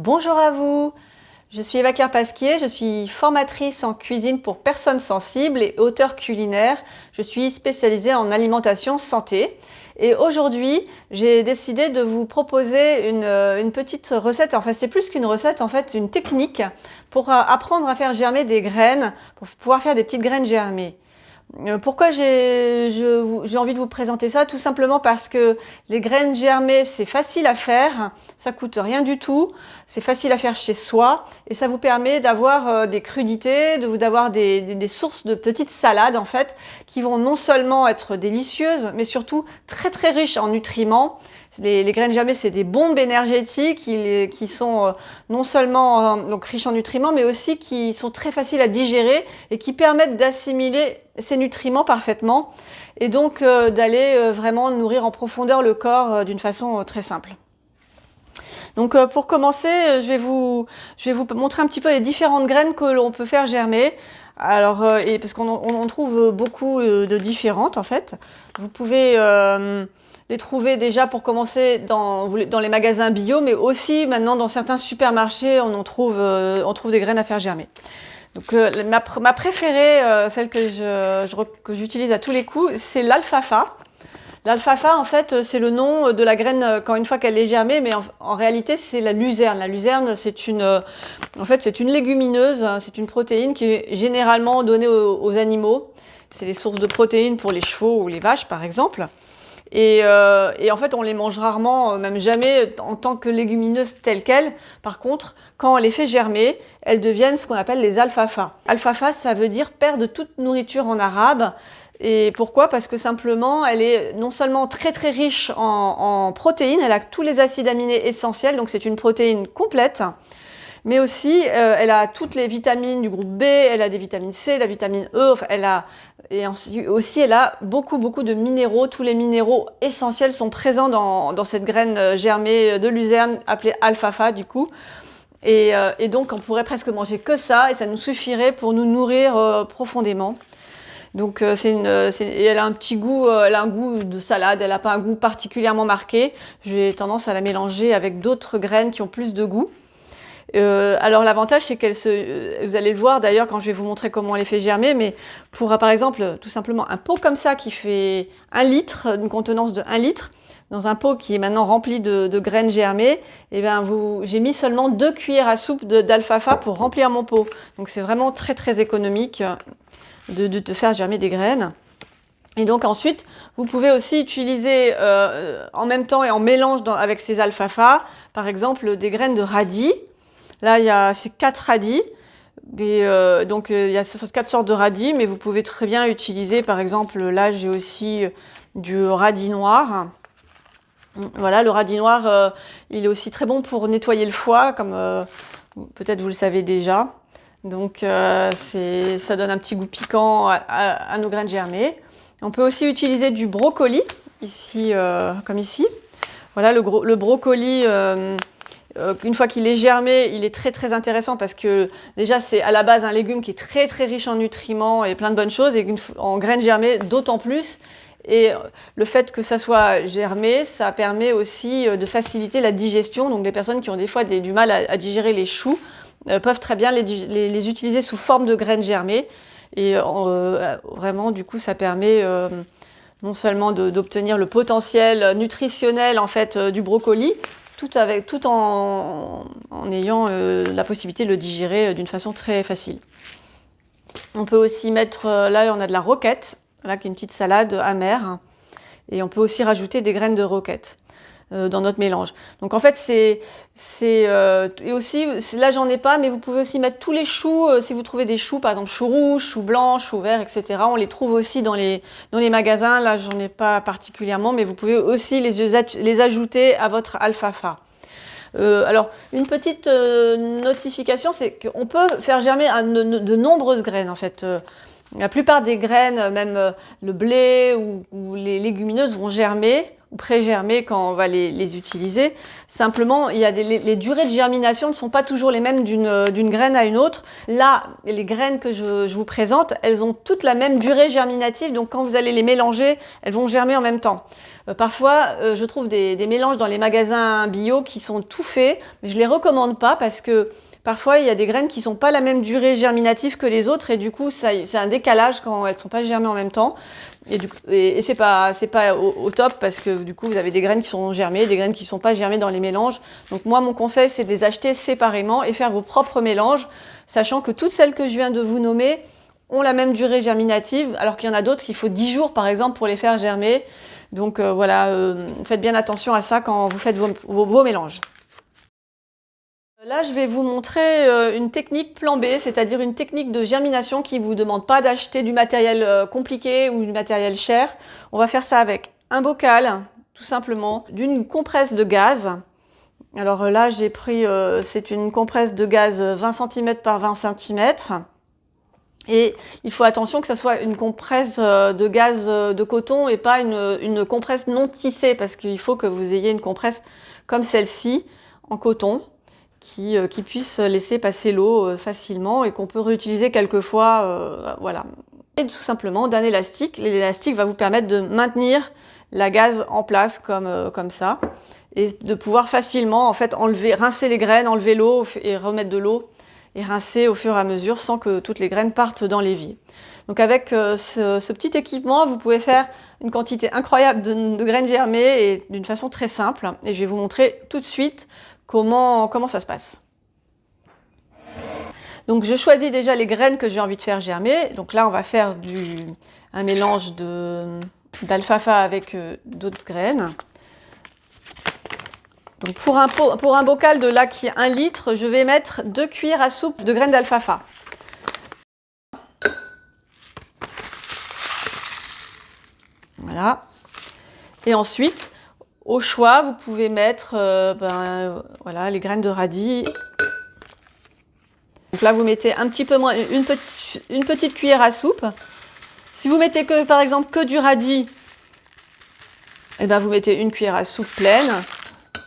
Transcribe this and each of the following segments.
Bonjour à vous, je suis Eva-Claire Pasquier, je suis formatrice en cuisine pour personnes sensibles et auteure culinaire. Je suis spécialisée en alimentation santé et aujourd'hui j'ai décidé de vous proposer une petite recette, enfin c'est plus qu'une recette en fait, une technique pour apprendre à faire germer des graines, pour pouvoir faire des petites graines germées. Pourquoi j'ai envie de vous présenter ça? Tout simplement parce que les graines germées, c'est facile à faire, ça coûte rien du tout, c'est facile à faire chez soi et ça vous permet d'avoir des crudités, d'avoir des sources de petites salades en fait qui vont non seulement être délicieuses mais surtout très très riches en nutriments. Les graines germées, c'est des bombes énergétiques qui sont non seulement donc riches en nutriments mais aussi qui sont très faciles à digérer et qui permettent d'assimiler ces nutriments parfaitement et donc d'aller vraiment nourrir en profondeur le corps d'une façon très simple. Donc pour commencer, je vais vous montrer un petit peu les différentes graines que l'on peut faire germer. Alors, parce qu'on trouve beaucoup de différentes en fait. Vous pouvez les trouver déjà pour commencer dans les magasins bio, mais aussi maintenant dans certains supermarchés, on trouve des graines à faire germer. Donc ma préférée, celle que j'utilise à tous les coups, c'est l'alfalfa. L'alfalfa, en fait, c'est le nom de la graine quand une fois qu'elle est germée, mais en réalité, c'est la luzerne. La luzerne, c'est une légumineuse, c'est une protéine qui est généralement donnée aux animaux. C'est les sources de protéines pour les chevaux ou les vaches, par exemple. Et en fait, on les mange rarement, même jamais, en tant que légumineuses telles quelles. Par contre, quand on les fait germer, elles deviennent ce qu'on appelle les alfalfa. Alfalfa, ça veut dire père de toute nourriture en arabe. Et pourquoi? Parce que simplement, elle est non seulement très très riche en protéines, elle a tous les acides aminés essentiels, donc c'est une protéine complète. Mais aussi, elle a toutes les vitamines du groupe B, elle a des vitamines C, la vitamine E, enfin, elle a beaucoup de minéraux. Tous les minéraux essentiels sont présents dans cette graine germée de luzerne appelée alfalfa du coup. Et donc, on pourrait presque manger que ça et ça nous suffirait pour nous nourrir profondément. Donc elle a un petit goût, elle a un goût de salade, elle n'a pas un goût particulièrement marqué. J'ai tendance à la mélanger avec d'autres graines qui ont plus de goût. Alors l'avantage c'est vous allez le voir d'ailleurs quand je vais vous montrer comment on les fait germer, mais pour par exemple tout simplement un pot comme ça qui fait 1 litre, une contenance de 1 litre, dans un pot qui est maintenant rempli de graines germées, et bien j'ai mis seulement 2 cuillères à soupe d'alfalfa pour remplir mon pot. Donc c'est vraiment très très économique de faire germer des graines. Et donc ensuite, vous pouvez aussi utiliser en même temps et en mélange avec ces alfalfa, par exemple des graines de radis. Là, il y a ces 4 radis. Donc il y a 4 sortes de radis, mais vous pouvez très bien utiliser, par exemple, là j'ai aussi du radis noir. Voilà, le radis noir, il est aussi très bon pour nettoyer le foie, comme peut-être vous le savez déjà. Donc ça donne un petit goût piquant à nos graines germées. On peut aussi utiliser du brocoli, ici, comme ici. Voilà, le brocoli, une fois qu'il est germé, il est très très intéressant parce que déjà c'est à la base un légume qui est très très riche en nutriments et plein de bonnes choses, et en graines germées d'autant plus. Et le fait que ça soit germé, ça permet aussi de faciliter la digestion. Donc les personnes qui ont des fois du mal à digérer les choux peuvent très bien les utiliser sous forme de graines germées. Et vraiment, du coup, ça permet non seulement d'obtenir le potentiel nutritionnel en fait du brocoli, tout en ayant la possibilité de le digérer d'une façon très facile. On peut aussi mettre, là on a de la roquette, là qui est une petite salade amère, et on peut aussi rajouter des graines de roquette dans notre mélange. Donc en fait et aussi là j'en ai pas, mais vous pouvez aussi mettre tous les choux si vous trouvez des choux, par exemple choux rouges, choux blancs, choux verts, etc. On les trouve aussi dans les magasins. Là j'en ai pas particulièrement, mais vous pouvez aussi les ajouter à votre alfalfa. Alors une petite notification, c'est qu'on peut faire germer de nombreuses graines en fait. La plupart des graines, même le blé ou les légumineuses vont germer pré-germés quand on va les utiliser. Simplement, il y a les durées de germination ne sont pas toujours les mêmes d'une graine à une autre. Là, les graines que je vous présente, elles ont toutes la même durée germinative, donc quand vous allez les mélanger, elles vont germer en même temps. Parfois, je trouve des mélanges dans les magasins bio qui sont tout faits, mais je les recommande pas parce que parfois, il y a des graines qui sont pas la même durée germinative que les autres et du coup, c'est un décalage quand elles sont pas germées en même temps. Et c'est pas au top parce que du coup, vous avez des graines qui sont germées, des graines qui sont pas germées dans les mélanges. Donc moi, mon conseil, c'est de les acheter séparément et faire vos propres mélanges, sachant que toutes celles que je viens de vous nommer ont la même durée germinative, alors qu'il y en a d'autres, il faut 10 jours par exemple pour les faire germer. Donc voilà, faites bien attention à ça quand vous faites vos mélanges. Là, je vais vous montrer une technique plan B, c'est-à-dire une technique de germination qui ne vous demande pas d'acheter du matériel compliqué ou du matériel cher. On va faire ça avec un bocal, tout simplement, d'une compresse de gaz. Alors là, j'ai pris, c'est une compresse de gaz 20 cm par 20 cm. Et il faut attention que ça soit une compresse de gaz de coton et pas une compresse non tissée, parce qu'il faut que vous ayez une compresse comme celle-ci, en coton, qui puisse laisser passer l'eau facilement et qu'on peut réutiliser quelquefois, voilà. Et tout simplement d'un élastique. L'élastique va vous permettre de maintenir la gaze en place comme ça et de pouvoir facilement en fait rincer les graines, enlever l'eau et remettre de l'eau et rincer au fur et à mesure sans que toutes les graines partent dans l'évier. Donc avec ce petit équipement, vous pouvez faire une quantité incroyable de graines germées et d'une façon très simple. Et je vais vous montrer tout de suite comment ça se passe. Donc je choisis déjà les graines que j'ai envie de faire germer. Donc là, on va faire un mélange d'alfalfa avec d'autres graines. Donc pour un bocal de là qui est 1 litre, je vais mettre 2 cuillères à soupe de graines d'alfalfa. Voilà. Et ensuite, au choix, vous pouvez mettre voilà, les graines de radis. Donc là, vous mettez un petit peu moins, une petite cuillère à soupe. Si vous mettez par exemple que du radis, eh ben, vous mettez une cuillère à soupe pleine.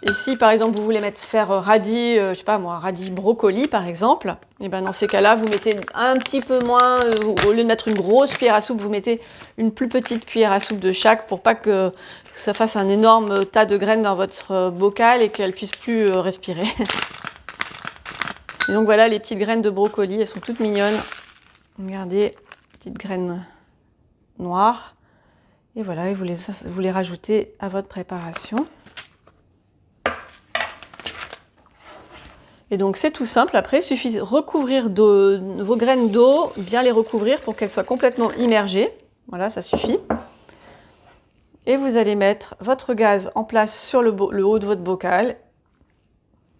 Et si par exemple vous voulez faire radis, je sais pas moi, radis brocoli par exemple, et ben dans ces cas-là, vous mettez un petit peu moins, au lieu de mettre une grosse cuillère à soupe, vous mettez une plus petite cuillère à soupe de chaque pour pas que ça fasse un énorme tas de graines dans votre bocal et qu'elles puissent plus respirer. Et donc voilà les petites graines de brocoli, elles sont toutes mignonnes. Regardez, petites graines noires. Et voilà, et vous les rajoutez à votre préparation. Et donc c'est tout simple, après il suffit de recouvrir vos graines d'eau, bien les recouvrir pour qu'elles soient complètement immergées. Voilà, ça suffit. Et vous allez mettre votre gaz en place sur le haut de votre bocal.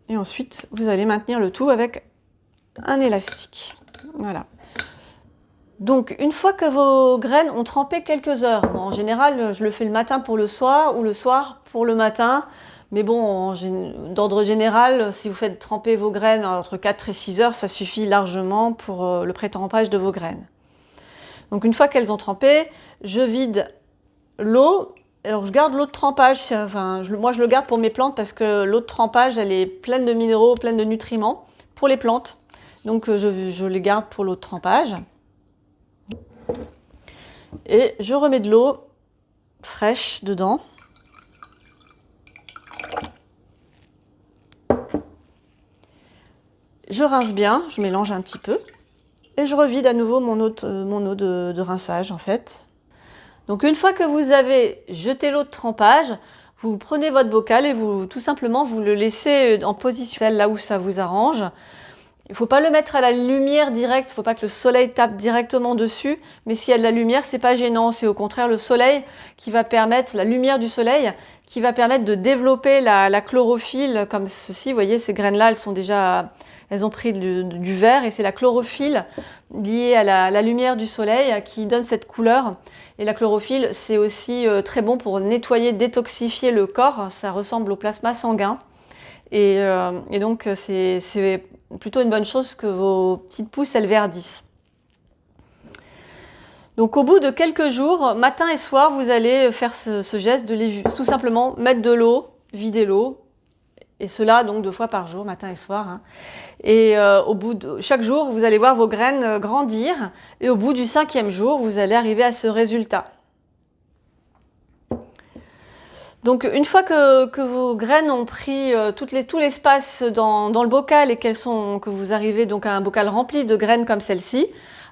Et ensuite, vous allez maintenir le tout avec un élastique. Voilà. Donc une fois que vos graines ont trempé quelques heures, bon, en général je le fais le matin pour le soir ou le soir pour le matin. Mais bon, d'ordre général, si vous faites tremper vos graines entre 4 et 6 heures, ça suffit largement pour le pré-trempage de vos graines. Donc une fois qu'elles ont trempé, je vide l'eau. Alors je garde l'eau de trempage, moi je le garde pour mes plantes parce que l'eau de trempage, elle est pleine de minéraux, pleine de nutriments pour les plantes. Donc je les garde pour l'eau de trempage. Et je remets de l'eau fraîche dedans. Je rince bien, je mélange un petit peu et je revide à nouveau mon eau de rinçage en fait. Donc une fois que vous avez jeté l'eau de trempage, vous prenez votre bocal et tout simplement vous le laissez en position là où ça vous arrange. Il ne faut pas le mettre à la lumière directe, il ne faut pas que le soleil tape directement dessus, mais s'il y a de la lumière, c'est pas gênant, c'est au contraire le soleil qui va permettre, la lumière du soleil, qui va permettre de développer la chlorophylle comme ceci. Vous voyez, ces graines-là, elles ont pris du vert et c'est la chlorophylle liée à la lumière du soleil qui donne cette couleur. Et la chlorophylle, c'est aussi très bon pour nettoyer, détoxifier le corps, ça ressemble au plasma sanguin. Et donc, c'est plutôt une bonne chose que vos petites pousses, elles verdissent. Donc au bout de quelques jours, matin et soir, vous allez faire ce geste de tout simplement mettre de l'eau, vider l'eau, et cela donc 2 fois par jour, matin et soir. Hein. Et au bout de chaque jour, vous allez voir vos graines grandir, et au bout du 5e jour, vous allez arriver à ce résultat. Donc une fois que vos graines ont pris tout l'espace dans le bocal et que vous arrivez donc à un bocal rempli de graines comme celle-ci,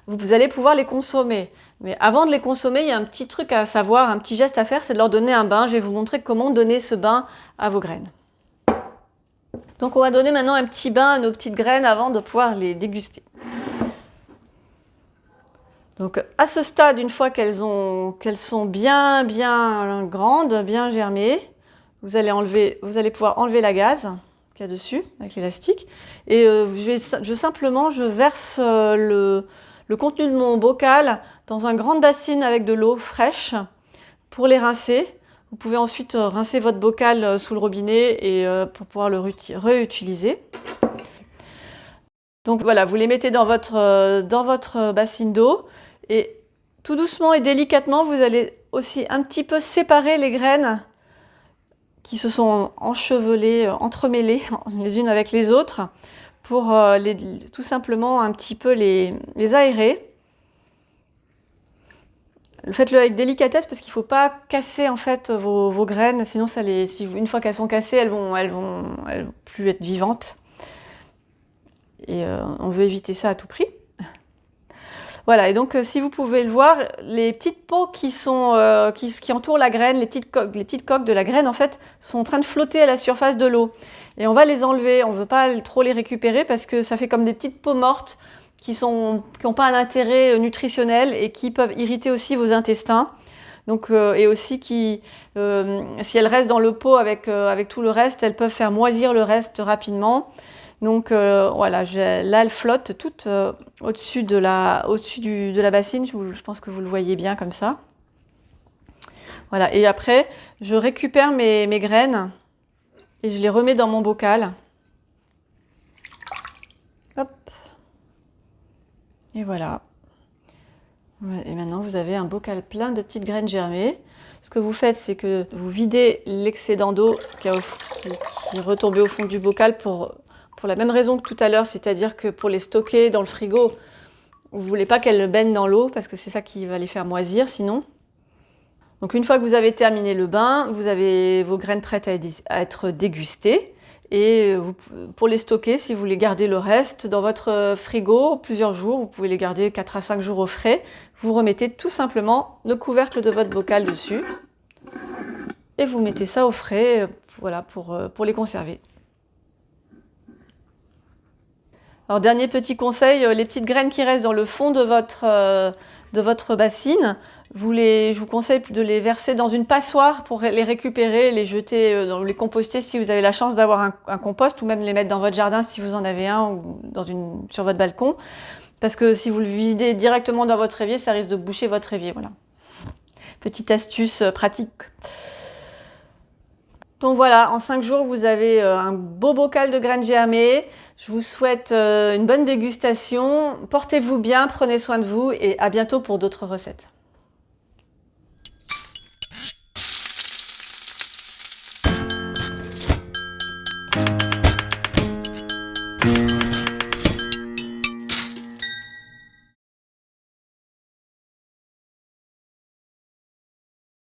vous allez pouvoir les consommer. Mais avant de les consommer, il y a un petit truc à savoir, un petit geste à faire, c'est de leur donner un bain. Je vais vous montrer comment donner ce bain à vos graines. Donc on va donner maintenant un petit bain à nos petites graines avant de pouvoir les déguster. Donc à ce stade, une fois qu'elles sont bien grandes, bien germées, vous allez pouvoir enlever la gaze qu'il y a dessus avec l'élastique. Et je verse le contenu de mon bocal dans un grand bassine avec de l'eau fraîche pour les rincer. Vous pouvez ensuite rincer votre bocal sous le robinet et pour pouvoir le réutiliser. Donc voilà, vous les mettez dans votre bassine d'eau et tout doucement et délicatement, vous allez aussi un petit peu séparer les graines qui se sont enchevelées, entremêlées les unes avec les autres pour tout simplement un petit peu les aérer. Faites-le avec délicatesse parce qu'il ne faut pas casser en fait vos graines, sinon une fois qu'elles sont cassées, elles vont plus être vivantes. Et on veut éviter ça à tout prix. Voilà, et donc si vous pouvez le voir, les petites peaux qui entourent la graine, les petites coques de la graine en fait, sont en train de flotter à la surface de l'eau. Et on va les enlever, on ne veut pas trop les récupérer parce que ça fait comme des petites peaux mortes qui n'ont pas un intérêt nutritionnel et qui peuvent irriter aussi vos intestins. Donc, et aussi si elles restent dans le pot avec tout le reste, elles peuvent faire moisir le reste rapidement. Donc voilà, là elle flotte toute au-dessus de la bassine, je pense que vous le voyez bien comme ça. Voilà, et après je récupère mes graines et je les remets dans mon bocal. Hop. Et voilà. Et maintenant vous avez un bocal plein de petites graines germées. Ce que vous faites, c'est que vous videz l'excédent d'eau qui est retombé au fond du bocal pour la même raison que tout à l'heure, c'est-à-dire que pour les stocker dans le frigo, vous ne voulez pas qu'elles baignent dans l'eau parce que c'est ça qui va les faire moisir sinon. Donc une fois que vous avez terminé le bain, vous avez vos graines prêtes à être dégustées. Et pour les stocker, si vous voulez garder le reste dans votre frigo plusieurs jours, vous pouvez les garder 4 à 5 jours au frais, vous remettez tout simplement le couvercle de votre bocal dessus et vous mettez ça au frais voilà, pour les conserver. Alors dernier petit conseil, les petites graines qui restent dans le fond de votre bassine, je vous conseille de les verser dans une passoire pour les récupérer, les jeter, les composter si vous avez la chance d'avoir un compost ou même les mettre dans votre jardin si vous en avez un ou sur votre balcon. Parce que si vous le videz directement dans votre évier, ça risque de boucher votre évier. Voilà. Petite astuce pratique. Donc voilà, en 5 jours, vous avez un beau bocal de graines germées. Je vous souhaite une bonne dégustation. Portez-vous bien, prenez soin de vous et à bientôt pour d'autres recettes.